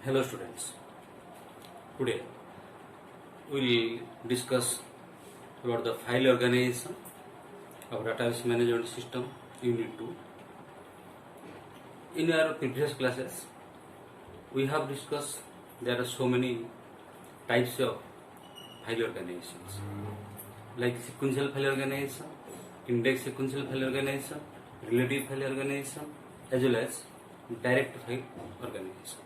Hello students, today we will discuss about the file organization of database management system unit 2. In our previous classes we have discussed there are so many types of file organizations like sequential file organization, index sequential file organization, relative file organization as well as direct file organization.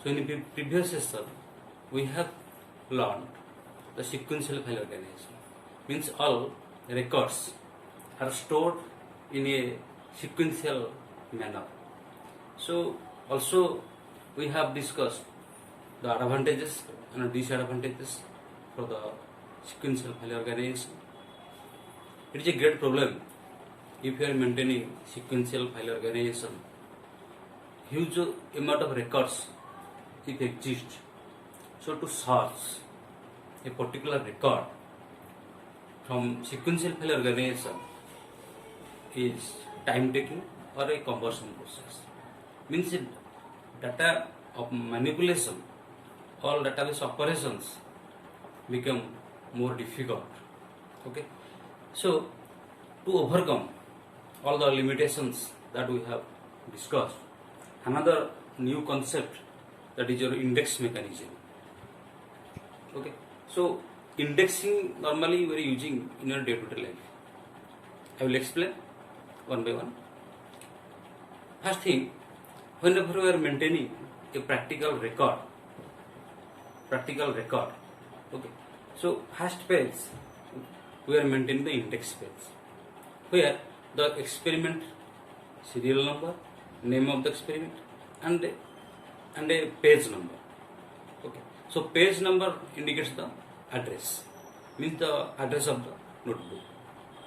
So in the previous session we have learned the sequential file organization, means all records are stored in a sequential manner. So also we have discussed the advantages and disadvantages for the sequential file organization. It is a great problem if you are maintaining sequential file organization. Huge amount of records if exist. So to search a particular record from sequential file organization is time taking or a conversion process. Means data of manipulation, all database operations become more difficult. Okay, so to overcome all the limitations that we have discussed, another new concept, that is your index mechanism. Okay, so indexing normally we are using in your day-to-day life. I will explain one by one. First thing, whenever we are maintaining a practical record, okay, so first page we are maintaining the index page, where the experiment serial number, name of the experiment, and a page number. Okay, so page number indicates the address, means the address of the notebook.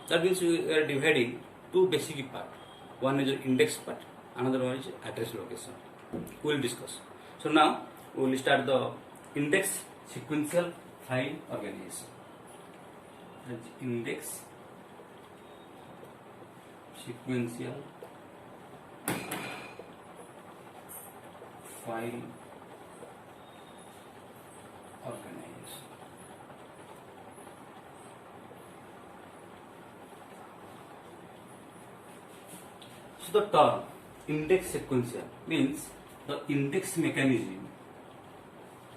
That means we are dividing two basic parts. One is the index part, another one is address location. We will discuss. So now we will start the index sequential file organization. That's index sequential file organization. So the term index sequential means the index mechanism.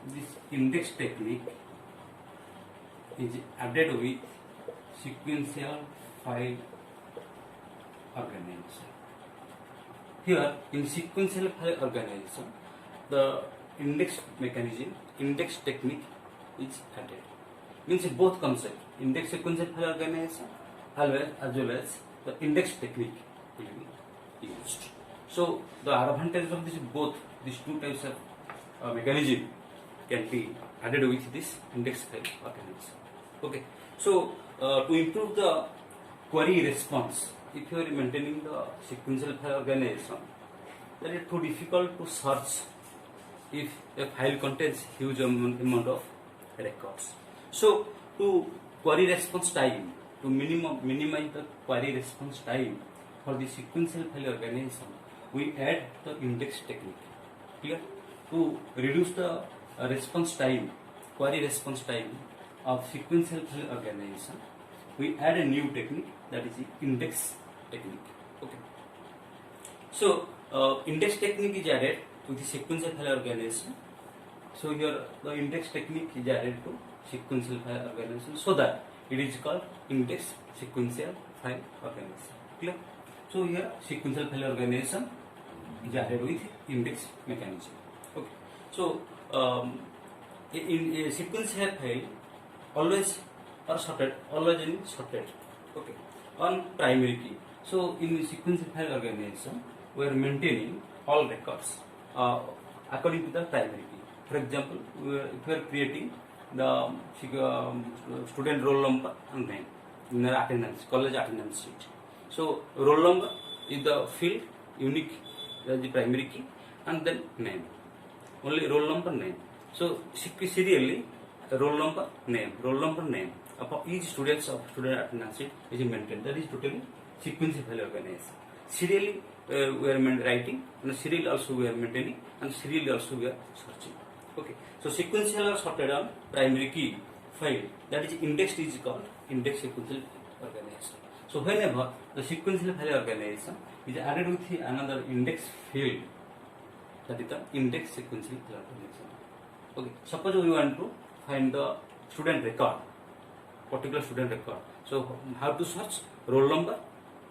This index technique is added with sequential file organization. Here in sequential file organization, the index mechanism, index technique is added. Means both concept, index sequential file organization as well as the index technique will be used. So the advantage of these two types of mechanism can be added with this index file organization. Okay, so to improve the query response, if you are maintaining the sequential file organization, then it is too difficult to search if a file contains huge amount of records. So to query response time, to minimize the query response time for the sequential file organization, we add the index technique. Clear? To reduce the response time, query response time of sequential file organization, we add a new technique, that is the index technique. Okay. So index technique is added to the sequential file organization. So here the index technique is added to sequential file organization, so that it is called index sequential file organization. Clear? So here sequential file organization is added with index mechanism. Okay. So in a sequential file always in sorted. Okay, on primary key. So in sequential file organization we are maintaining all records according to the primary key. For example, if we are creating the student roll number and name in the attendance, college attendance sheet. So roll number is the field unique, that is the primary key, and then name, only roll number, name. So serially roll number, name of each student attendance sheet is maintained. That is totally sequential file organization. Serially we are writing, and serially also we are maintaining, and serially also we are searching. Okay. So sequential or sorted on primary key file, that is indexed, is called index sequential organization. So whenever the sequential file organization is added with another index field, that is the index sequential file organization. Okay. Suppose we want to find the student record, particular student record. So how to search? Roll number,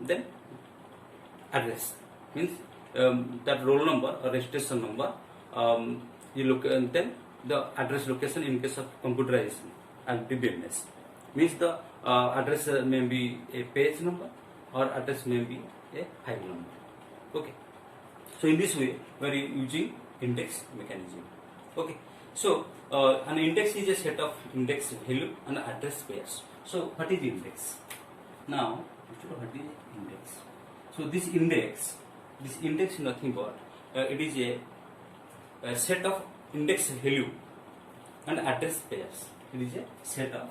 then address, means that roll number or registration number, you look, and then the address location in case of computerization and DBMS, means the address may be a page number or address may be a file number. Okay. So in this way we are using index mechanism. Okay. So an index is a set of index value and address pairs. So what is index? Now what is index? So this index is nothing but it is a set of index value and address pairs. It is a set of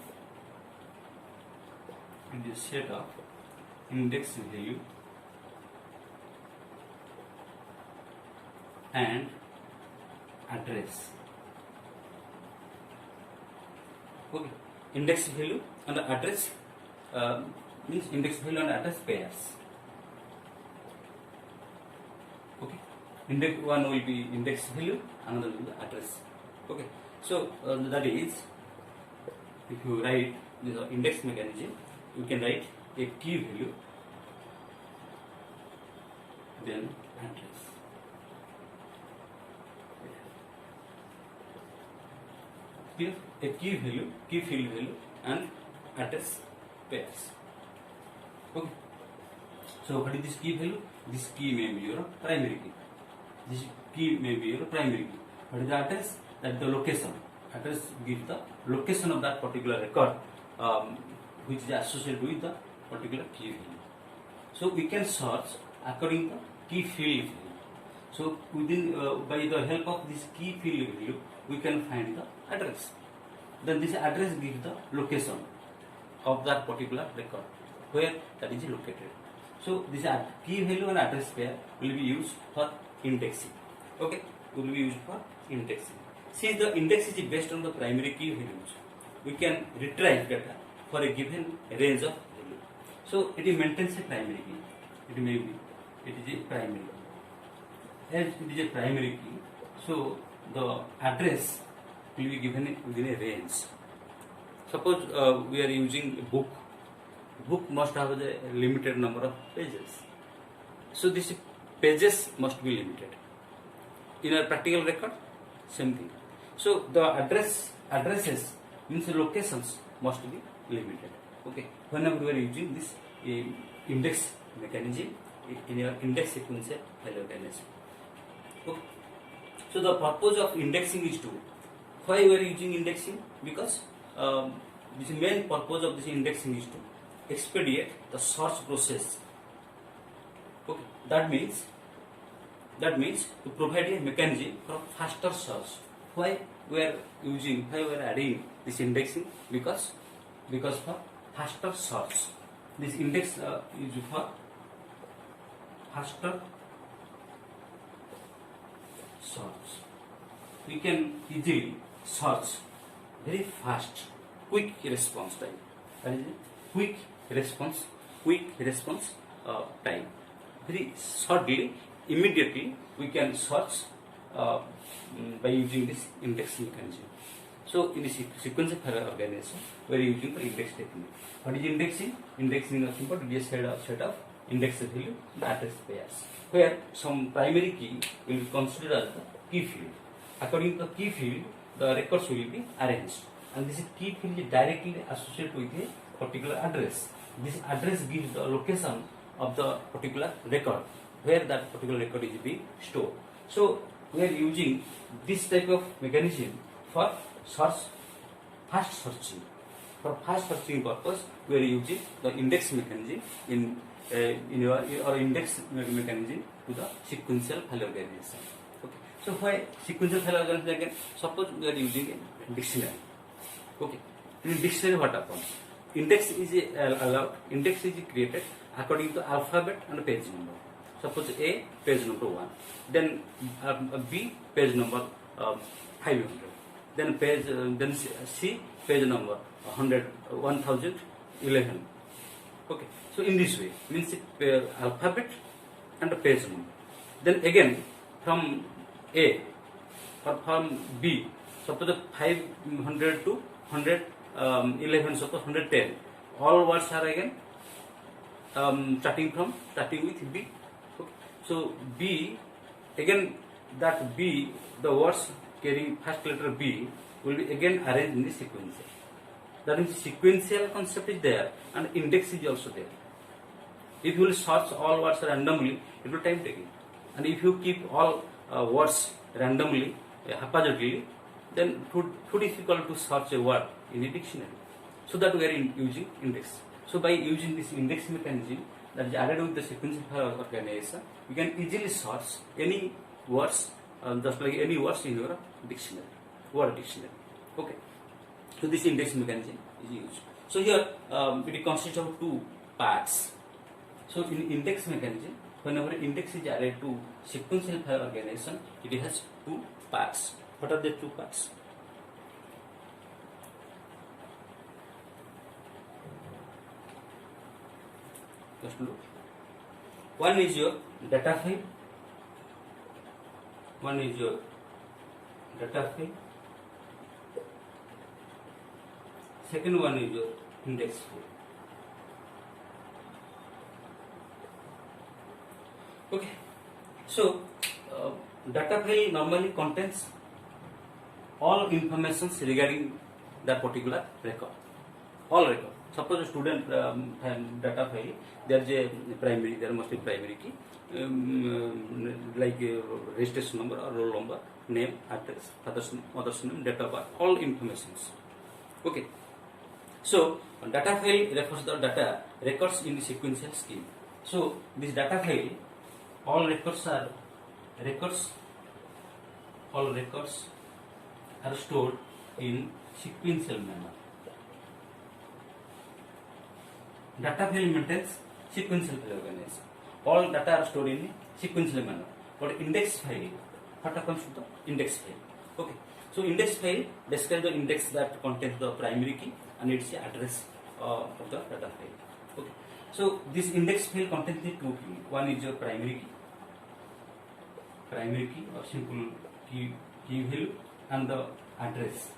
index value and address. Okay. Index value and address means index value and address pairs. Okay. Index one will be index value, another will be address. Okay. So that is, if you write the index mechanism, you can write a key value, then address. Clear? A key value, key field value, and address pairs. Okay. So what is this key value? This key may be your primary key. This key may be your primary key. What is the address? That is the location. Address gives the location of that particular record, which is associated with the particular key value. So we can search according to key field value. So within by the help of this key field value, we can find the address. Then this address gives the location of that particular record, where that is located. So this key value and address pair will be used for indexing. Okay, will be used for indexing. Since the index is based on the primary key values, we can retrieve data for a given range of value. So it maintains a primary key. It may be, it is a primary key. As it is a primary key, so the address will be given within a range. Suppose we are using a book. Book must have a limited number of pages. So this pages must be limited. In a practical record, same thing. So the addresses means the locations must be limited. Okay. Whenever we are using this index mechanism in your index sequential file organization. Okay. So the purpose of indexing is to, why we are using indexing? Because this main purpose of this indexing is to expedite the search process. Okay. That means to provide a mechanism for faster search. Why we are adding this indexing? Because for faster search. This index is for faster search. We can easily search very fast, quick response time. That is quick response time. Very shortly, immediately we can search by using this index mechanism. So in the sequential file organization, we are using the index technique. What is indexing? Indexing is nothing but a set of index value and address pairs, where some primary key will be considered as the key field. According to the key field, the records will be arranged, and this key field is directly associated with a particular address. This address gives the location of the particular record, where that particular record is being stored. So we are using this type of mechanism for fast searching. For fast searching purpose, we are using the index mechanism in your index mechanism to the sequential file organization. Okay. So why sequential file organization again? Suppose we are using a dictionary. Okay. In dictionary, what happens? Index is allowed. Index is created according to alphabet and page number. Suppose A page number 1, then B page number 500, then then C page number 100 1011. Okay, so in this way means alphabet and page number. Then again from A or from B, suppose 500 to 111, suppose 110, all words are again starting with B. Okay. So B, again that B, the words carrying first letter B will be again arranged in the sequential. That means sequential concept is there and index is also there. If you will search all words randomly, it will time taking. And if you keep all words randomly, haphazardly, then too difficult to search a word in a dictionary. So that we are using index. So by using this index mechanism that is added with the sequential organization, you can easily search any words, just like any words in your dictionary, word dictionary. Okay. So this index mechanism is used. So here it consists of two parts. So in index mechanism, whenever index is added to sequential file organization, it has two parts. What are the two parts? Just look. One is your data file. One is your data file. Second one is your index file. Okay. So data file normally contains all informations regarding that particular record. All record. Suppose a student data file, there is a primary, there must be primary key, like registration number or roll number, name, address, father's name, mother's name, date of birth, all informations. Okay. So data file refers to the data records in the sequential scheme. So this data file, all records are stored in sequential manner. Data file maintains sequential file organization. All data are stored in sequential manner. But index file, what happens to the index file? Okay. So index file describes the index that contains the primary key and its address of the data file. Okay. So this index file contains the two keys. One is your primary key or simple key value, and the address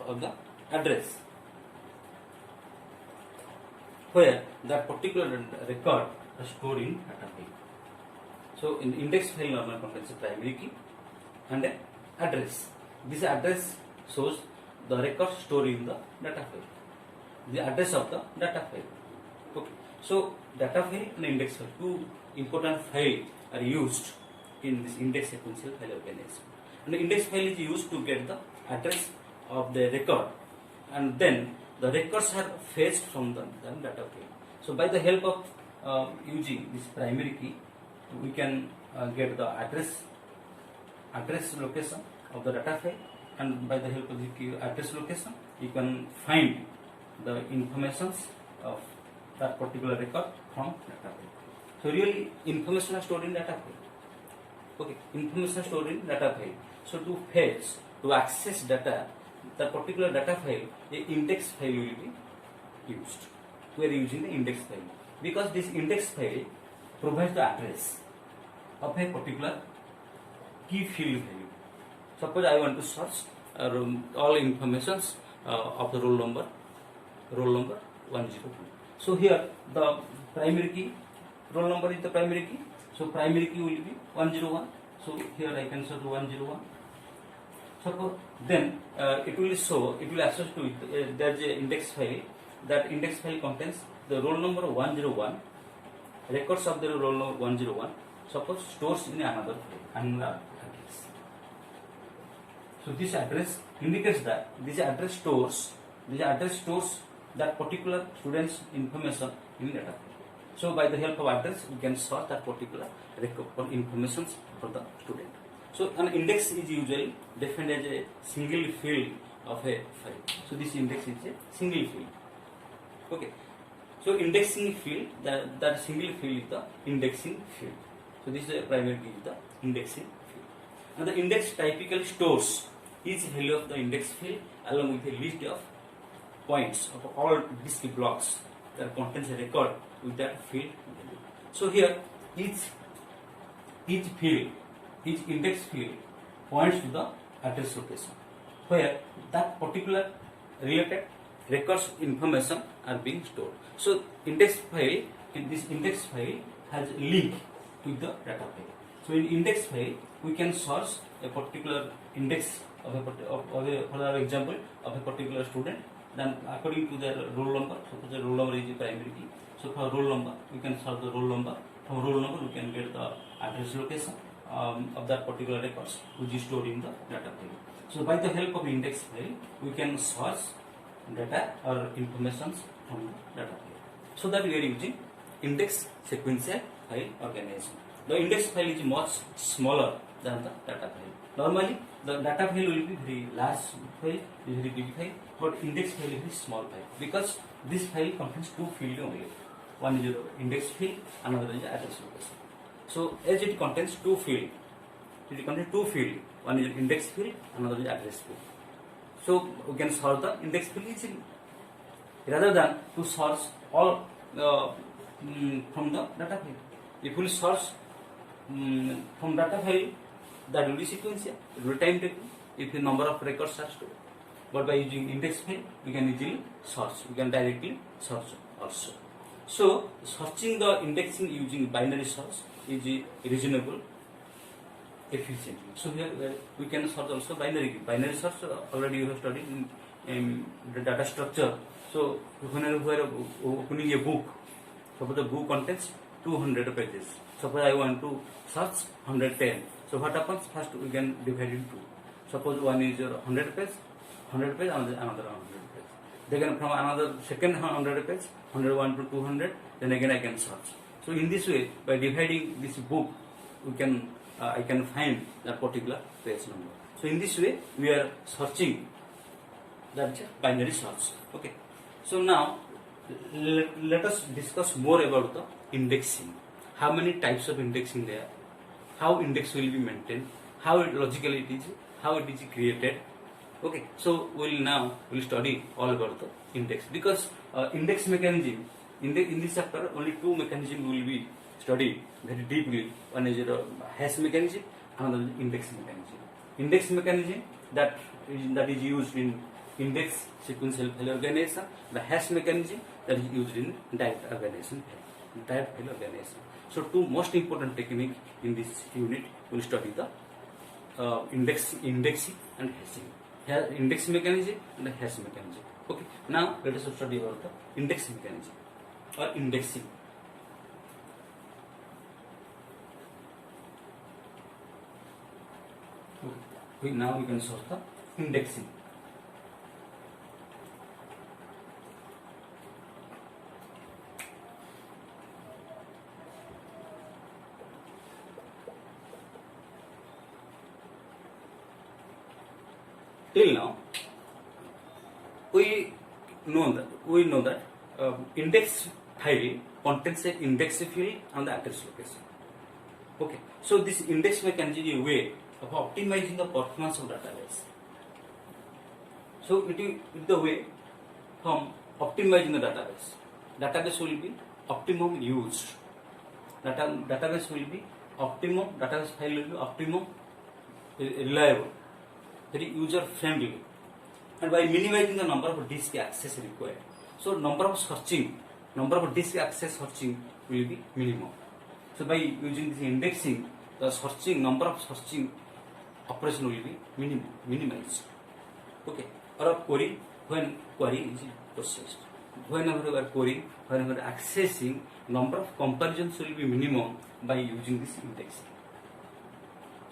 of the address where that particular record is stored in data file. So in index file normally contains a primary key and an address. This address shows the record stored in the data file, the address of the data file. Okay. So data file and index file, two important files are used in this index sequential file organization. And the index file is used to get the address of the record, and then the records are fetched from the data file. So by the help of using this primary key, we can get the address location of the data file, and by the help of the key address location, you can find the informations of that particular record from data file. So really information are stored in data file. Okay, information are stored in data file. So to fetch, to access data, that particular data file, the index file will be used. We are using the index file because this index file provides the address of a particular key field value. Suppose I want to search all informations of the roll number 102. So here the primary key, roll number is the primary key. So primary key will be 101. So here I can search 101. Suppose then it will access to it. There is an index file. That index file contains the roll number 101, records of the roll number 101. Suppose stores in another file, another address. So this address indicates that this address stores that particular student's information in data file. So by the help of address, we can search that particular record for information for the student. So an index is usually defined as a single field of a file. So this index is a single field. Okay. So indexing field, that single field is the indexing field. So this is a primary key, the indexing field. And the index typically stores each value of the index field along with a list of points of all disk blocks that contains a record with that field value. So here each field, each index field points to the address location where that particular related records information are being stored. So index file, in this index file has a link with the data file. So in index file we can search a particular index of for example of a particular student. Then according to their roll number, suppose the roll number is the primary key. So for roll number we can search the roll number. From roll number we can get the address location of that particular records which is stored in the data file. So by the help of index file we can search data or information from the data file. So that we are using index sequential file organization. The index file is much smaller than the data file. Normally the data file will be very large file, very big file, but index file is very small file because this file contains two fields only. One is your index field, another is address location. So as it contains two fields, one is index field, another is address field. So we can search the index field easily rather than to search all from the data file. If we search from data file, that will be sequential, it will be time taking if the number of records are stored. But by using index file, we can easily search, we can directly search also. So searching the indexing using binary search is reasonable efficiently. So here we can search also binary key. Binary search already you have studied in the data structure. So whenever we are opening a book, suppose the book contains 200 pages. Suppose I want to search 110. So what happens? First we can divide into two. Suppose one is your 100 page, another 100 page. Then from another second 100 page, 101 to 200. Then again I can search. So in this way, by dividing this book, we can I can find that particular page number. So in this way, we are searching that binary search. Okay. So now let us discuss more about the indexing. How many types of indexing there are? How index will be maintained? How it logically it is? How it is created? Okay. So we'll study all about the index because index mechanism in this chapter only two mechanisms will be studied very deeply. One is the hash mechanism, another is index mechanism. Index mechanism that is used in index sequential file organization. The hash mechanism that is used in direct organization, direct file organization. So two most important technique in this unit will study the indexing and hashing. Index mechanism and the hash mechanism. Okay. Now let us study about the index mechanism or indexing. Now we can search the indexing. Till now, we know that index file contains an index field and the address location. Okay, so this index mechanism is a way of optimizing the performance of database. So it is the way from optimizing the database. Database will be optimum used. Database will be optimum. Database file will be optimum reliable, very user friendly, and by minimizing the number of disk access required. So number of disk access searching will be minimum. So by using this indexing, the number of searching operation will be minimized. Okay. Or a query, when query is processed. Whenever we are querying, whenever we are accessing, number of comparisons will be minimum by using this indexing.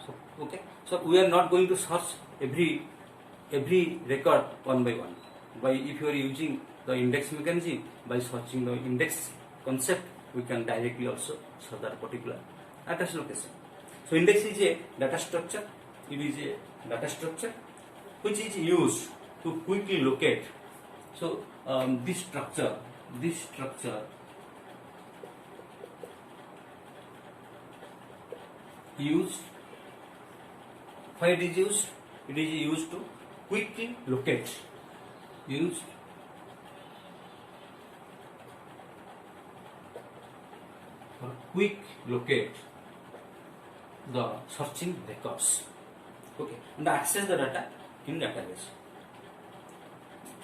So okay. So we are not going to search every record one by one. By if you are using the index mechanism, by searching the index concept, we can directly also search that particular address location. So index is a data structure. It is a data structure which is used to quickly locate. So this structure this structure used, why it is used? It is used to quickly locate, used for quick locate the searching records, okay, and access the data in database.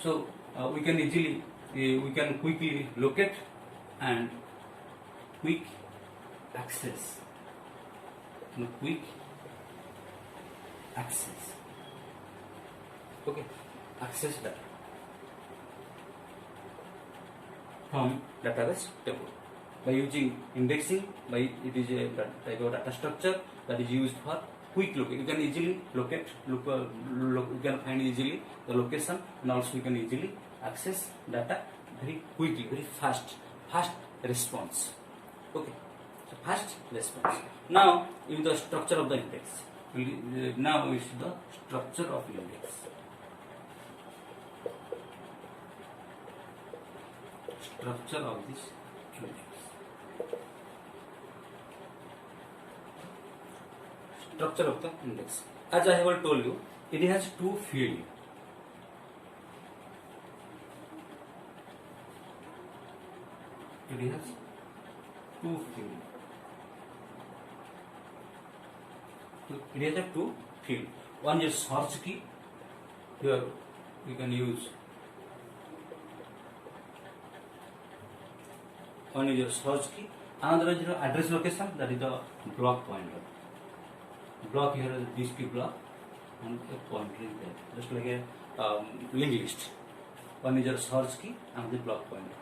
So we can easily, we can quickly locate and quick access, quick access, okay, access data from database table by using indexing. By it is a type of data structure that is used for quick locate. You can easily locate, you can find easily the location, and also you can easily access data very quickly, very fast response. Okay, so fast response. Now in the structure of the index. Now is the structure of index. Structure of this index. Structure of the index. As I have told you, it has two fields. It has two fields. It has a two field. One is search key. Here we can use. One is your search key. Another is your address location. That is the block pointer. Block here is this key block and a pointer is there, just like a linked list. One is your search key and the block pointer.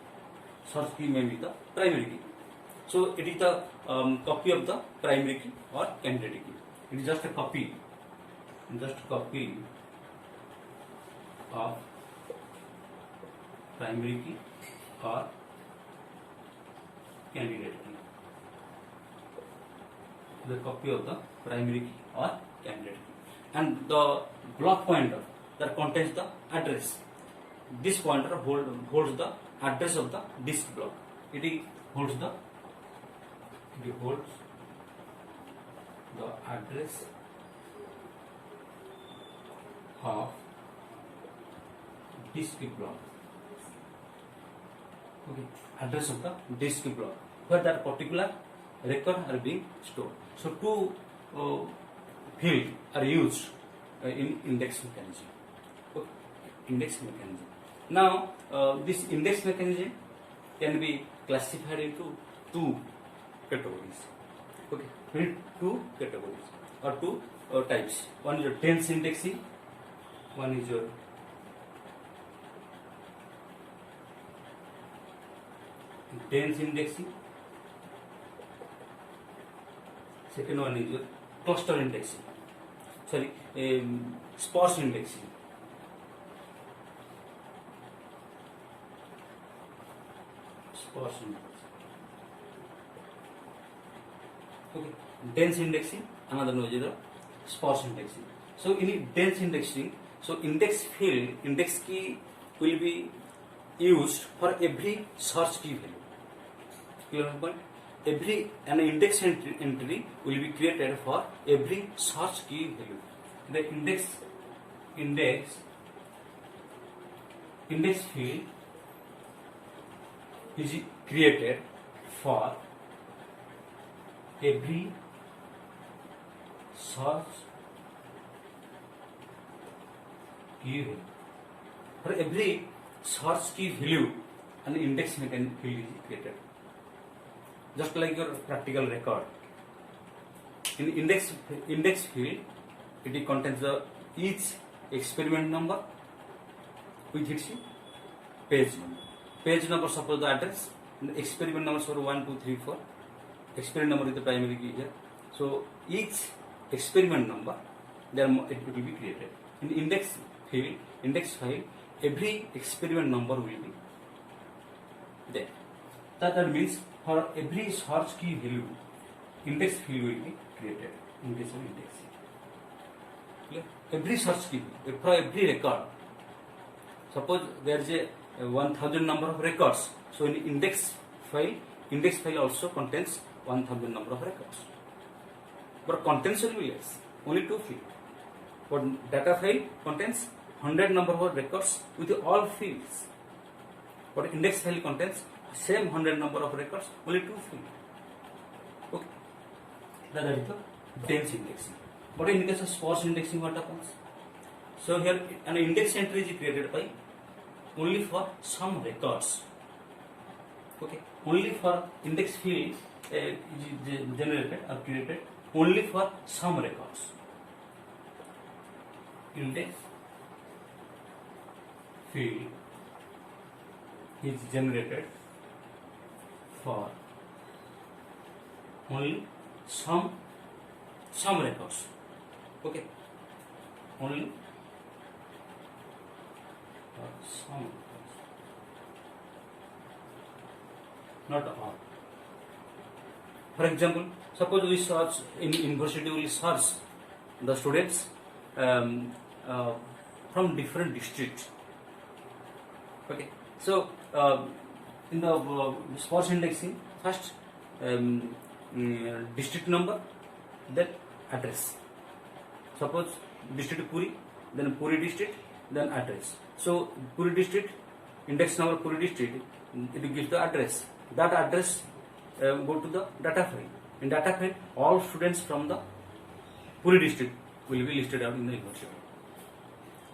Search key may be the primary key. So it is the copy of the primary key or candidate key. It is just a copy of primary key or candidate key. The copy of the primary key or candidate key, and the block pointer that contains the address. This pointer holds the address of the disk block. It holds the address of disk block. Okay, address of the disk block where that particular record are being stored. So two fields are used in index mechanism. Okay. Index mechanism. Now this index mechanism can be classified into two categories. Okay, two categories or two types. One is your dense indexing. One is your dense indexing. Second one is your cluster indexing. Sorry, sparse indexing. Sparse indexing. Okay, dense indexing. Another one is the sparse indexing. So in dense indexing, so index field, index key will be used for every search key value. Clear point? An index entry will be created for every search key value. The index field is created for every search key value. For every search key value, an index field is created. Just like your practical record. In index field, it contains each experiment number with its page number. Page number, suppose the address, and experiment numbers for 1, 2, 3, 4. Experiment number is the primary key here. So each experiment number, it will be created. In index file, every experiment number will be there. That means for every search key value, index field will be created in case of indexing. Clear? Every search key, for every record. Suppose there is 1000 number of records. So in index file also contains 1000 number of records. But contents will be less, only 2 fields. But data file contains 100 number of records with all fields. But index file contains same 100 number of records, only 2 fields. Okay, that is the dense indexing. But in case of sparse indexing, what happens? So here an index entry is created by only for some records. Okay, only for index field is generated or created only for some records. Index field is generated for only some records. Okay, only some records, not all. For example, suppose we search in university, we search the students from different districts. Okay, so in the sparse indexing, first district number, then address. Suppose district Puri, then Puri district, then address. So Puri district, index number Puri district, it gives the address. That address go to the data file. In data file, all students from the Puri district will be listed out in the university.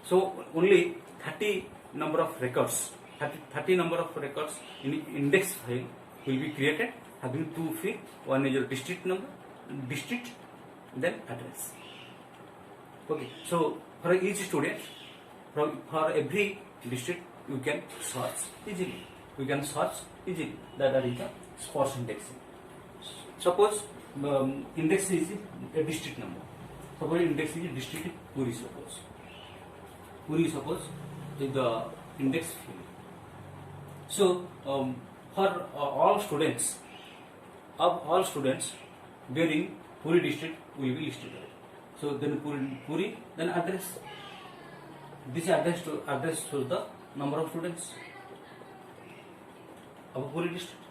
So only 30 number of records, 30 number of records in index file will be created having 2 fields. One is your district number, district, then address. Okay, so for each student, for every district, you can search easily. That is the sparse indexing. Suppose index is a district number. Suppose index is district Puri. Suppose is the index field. So for all students bearing Puri district will be listed. So then Puri, then address. This address shows the number of students of Puri district.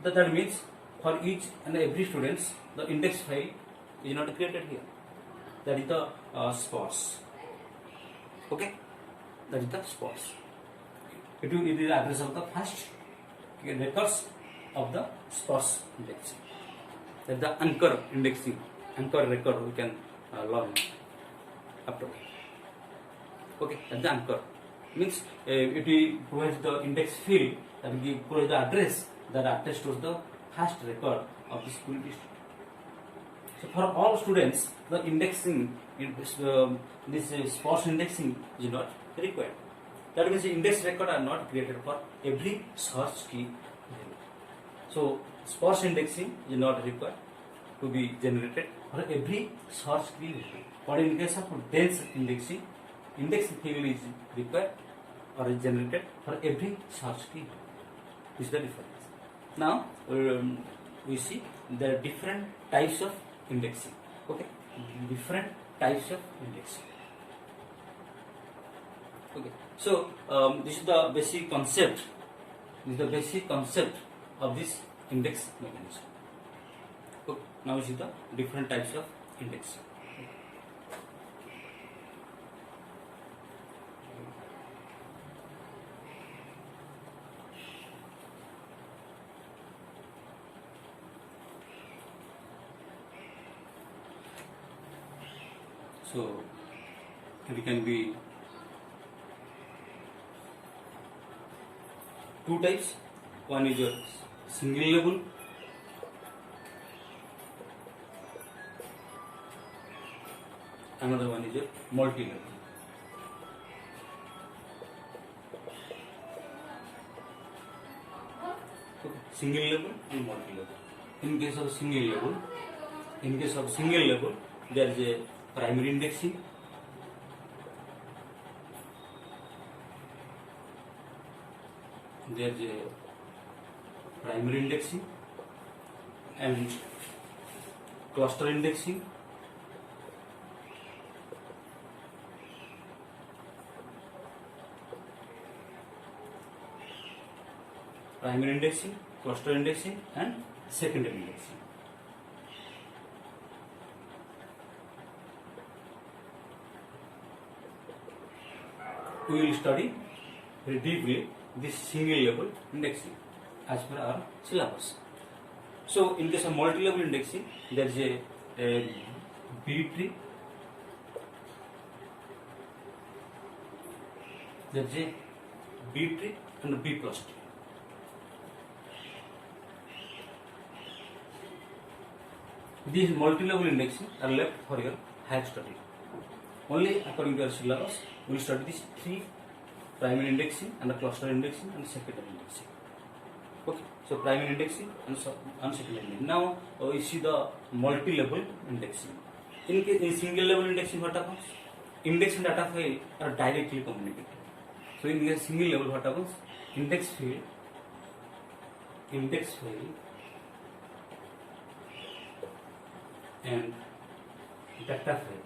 That means for each and every students, the index file is not created here. That is the sparse. Okay, that is the sparse. It is the address of the first records of the sparse indexing. That is the anchor indexing, anchor record we can learn after. Okay, that's the anchor. Means if we provide the index field, that we provide the address, that address shows the first record of the school district. So for all students, the indexing, this sparse indexing is not required. That means the index record are not created for every search key. So sparse indexing is not required to be generated for every search key. But in case of dense indexing, index field is required or is generated for every search key. This is the difference. Now we see there are different types of indexing. Okay, different types of indexing. Okay, so this is the basic concept. This is the basic concept of this index mechanism. Okay, now we see the different types of indexing. So it can be two types. One is your single level, another one is your multi level. Okay. Single level and multi level. In case of single level, there is a primary indexing, and cluster indexing, primary indexing, cluster indexing, and secondary indexing. We will study very deeply this single level indexing as per our syllabus. So, in case of multi-level indexing, there is a B tree, there is a B tree and a B plus tree. These multi-level indexing are left for your higher study. Only according to your syllabus, we will study these three: primary indexing and the cluster indexing and secondary indexing. Okay, so primary indexing and secondary indexing. Now we see the multi-level indexing. In single level indexing, what happens? Index and data file are directly communicated. So in a single level, what happens? Index file and data file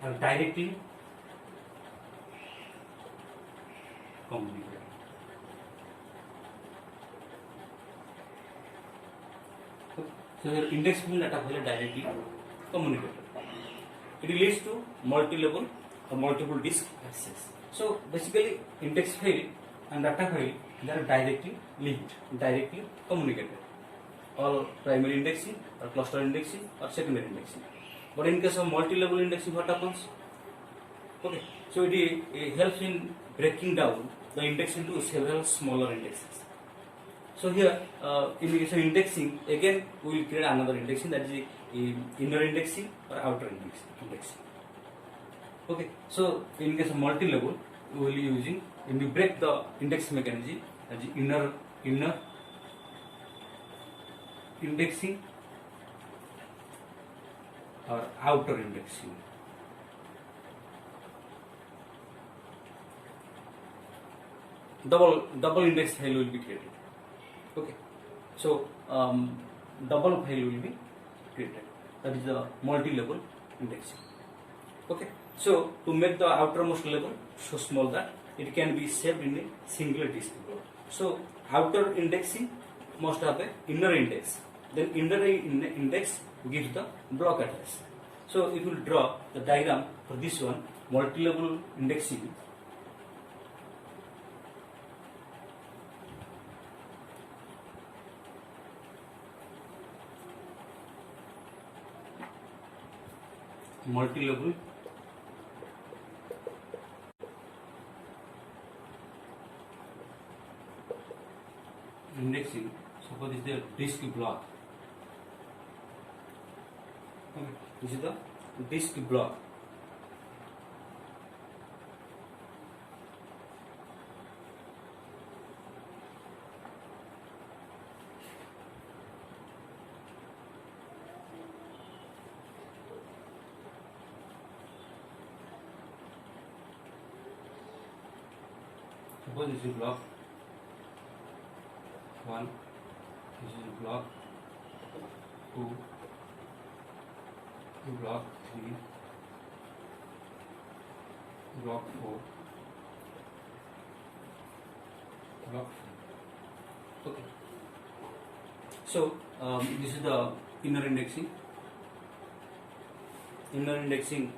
are directly communicated. So your index file and data file are directly communicated. It leads to multi-level or multiple disk access. So basically, index file and data file, they are directly linked, directly communicated. All primary indexing or cluster indexing or secondary indexing. But in case of multi-level indexing, what happens? Okay, so it helps in breaking down the index into several smaller indexes. So here, in the case of indexing, again we will create another indexing, that is inner indexing or outer indexing. Okay, so in case of multi-level, we will be using, when we break the index mechanism, that is inner indexing or outer indexing. Double index file will be created. Okay, so double file will be created. That is the multi-level indexing. Okay, so to make the outermost level so small that it can be saved in a single disk block. So outer indexing must have an inner index. Then inner index gives the block address. So if you draw the diagram for this one, multi-level indexing. Multi-level indexing. Suppose this is the disk block. Okay. This is the disk block. Suppose this is block 1, this is block 2, block 3, block 4, block 5. Okay. So this is the inner indexing. Inner indexing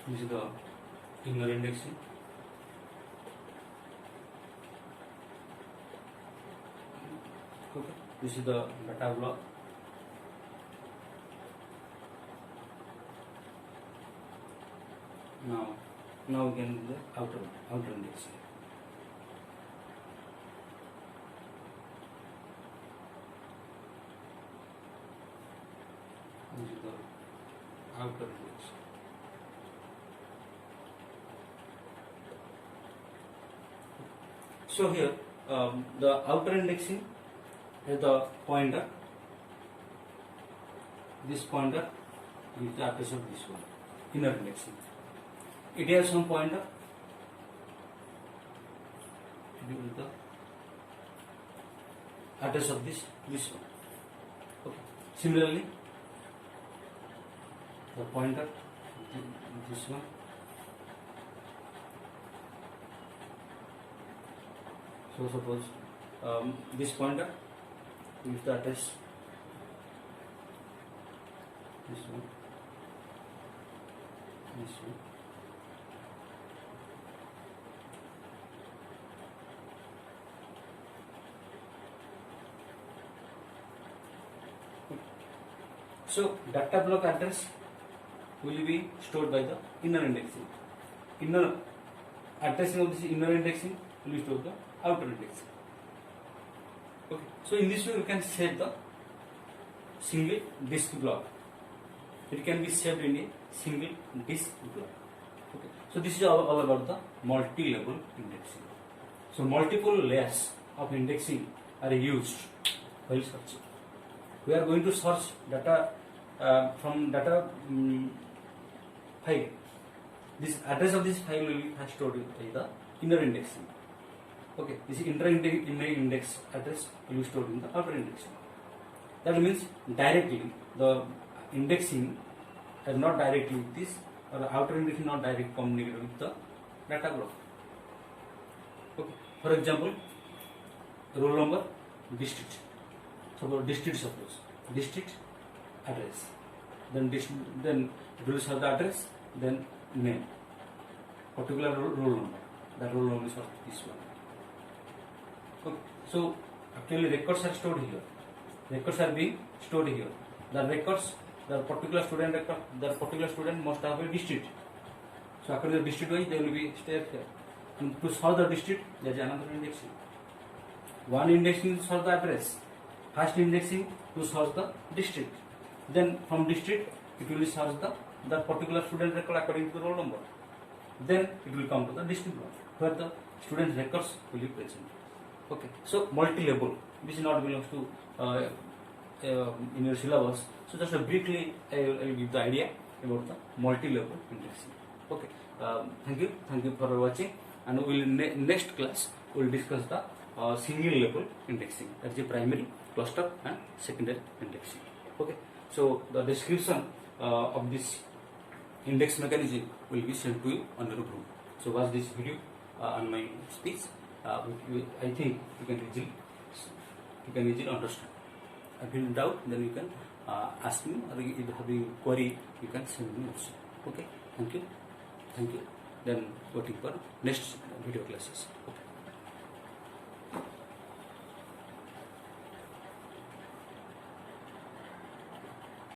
this is the inner indexing. Okay. This is the data block. Now we can do the outer indexing. This is the outer indexing. So here the outer indexing is the pointer this pointer is the address of this one, inner indexing. It has some pointer. It is the address of this one. Okay. Similarly, the pointer this one. So suppose this pointer is the address. This one. This one. So data block address will be stored by the inner indexing. Inner addressing of this inner indexing will be stored by the outer indexing. Okay. So in this way we can set the single disk block. It can be saved in a single disk block. Okay. So this is all about the multi-level indexing. So multiple layers of indexing are used while searching. We are going to search data from data file. This address of this file will be stored in the inner indexing. Okay, this inner index address will be stored in the outer indexing. That means directly the indexing is not directly with this, or the outer indexing not directly communicated with the data block. Okay. For example, roll number, district. Suppose district address, then it will have the address, then name, particular roll number. That roll number is for this one. Okay. So actually records are stored here. Records are being stored here. The records, the particular student record, the particular student must have a district. So according to the district wise, they will be stored here. And to solve the district, there is another indexing. One indexing to solve the address. First indexing to search the district. Then from district it will search the particular student record according to the roll number. Then it will come to the district block where the student records will be present. Okay. So multi-level. This is not belongs to in your syllabus. So just briefly I will give the idea about the multi-level indexing. Okay. Thank you for watching. And we will next class we will discuss the single level indexing. That is the primary, cluster and secondary indexing. Okay. So the description of this index mechanism will be sent to you on your group. So watch this video on my speech. I think you can easily understand. If you doubt, then you can ask me, or if you have a query, you can send me also. Okay. Thank you. Then waiting for next video classes.